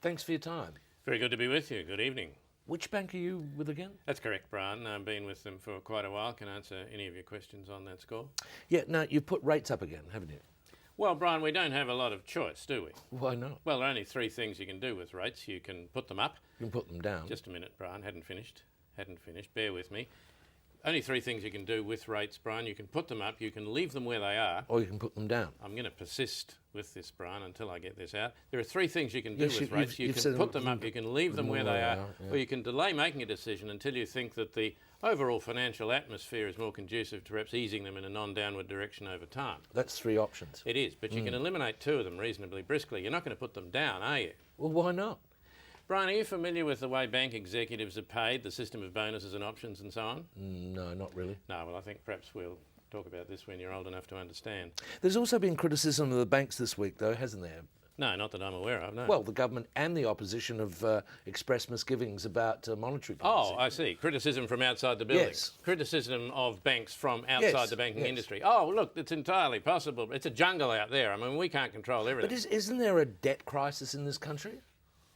Thanks for your time. Very good to be with you. Good evening. Which bank are you with again? That's correct, Brian. I've been with them for quite a while. Can answer any of your questions on that score. Yeah, no, you've put rates up again, haven't you? Well, Brian, we don't have a lot of choice, do we? Why not? Well, there are only three things you can do with rates. You can put them up. You can put them down. Just a minute, Brian. Hadn't finished. Bear with me. Only three things you can do with rates, Brian. You can put them up, you can leave them where they are. Or you can put them down. I'm going to persist with this, Brian, until I get this out. There are three things you can do Yes, with rates. You can put them up, you can leave them where they are, or you can delay making a decision until you think that the overall financial atmosphere is more conducive to perhaps easing them in a non-downward direction over time. That's three options. It is, but you can eliminate two of them reasonably briskly. You're not going to put them down, are you? Well, why not? Brian, are you familiar with the way bank executives are paid, the system of bonuses and options and so on? No, not really. No, well, I think perhaps we'll talk about this when you're old enough to understand. There's also been criticism of the banks this week, though, hasn't there? No, not that I'm aware of, no. Well, the government and the opposition have expressed misgivings about monetary policy. Oh, I see. Criticism from outside the building. Yes. Criticism of banks from outside the banking industry. Oh, look, it's entirely possible. It's a jungle out there. I mean, we can't control everything. But isn't there a debt crisis in this country?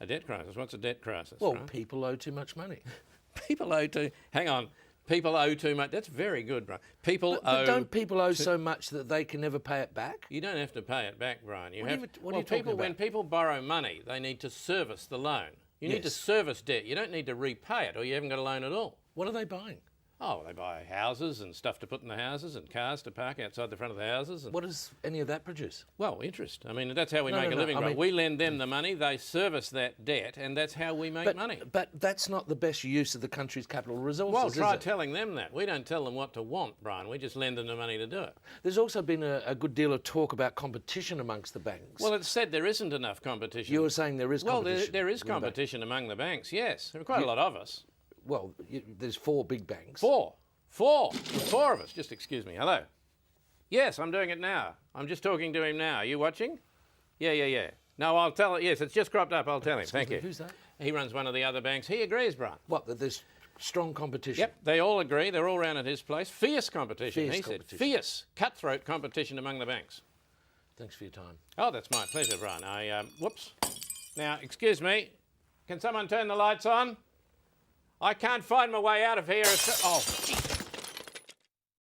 A debt crisis? What's a debt crisis? Well, right? people owe too much money. People owe too... Hang on. People owe too much. That's very good, Brian. But don't people owe so much that they can never pay it back? You don't have to pay it back, Brian. What are you talking about? When people borrow money, they need to service the loan. You need to service debt. You don't need to repay it, or you haven't got a loan at all. What are they buying? Oh, they buy houses and stuff to put in the houses and cars to park outside the front of the houses. And What does any of that produce? well, interest. I mean, that's how we make a living, Brian. We lend them the money, they service that debt, and that's how we make money. But that's not the best use of the country's capital resources, Well, is try it? telling them that. We don't tell them what to want, Brian. We just lend them the money to do it. There's also been a good deal of talk about competition amongst the banks. Well, it's said there isn't enough competition. You were saying there is competition. Well, there is competition among the banks, yes. There are quite a lot of us. Well, there's four big banks. Four of us. Just excuse me. Hello. Yes, I'm doing it now. I'm just talking to him now. Are you watching? Yeah. No, I'll tell it. Yes, it's just cropped up. I'll tell him. Thank you. Who's that? He runs one of the other banks. He agrees, Brian. What, that there's strong competition? Yep, they all agree. They're all round at his place. Fierce competition, he said. Fierce, cutthroat competition among the banks. Thanks for your time. Oh, that's my pleasure, Brian. Whoops. Now, excuse me. Can someone turn the lights on? I can't find my way out of here. Oh, gee.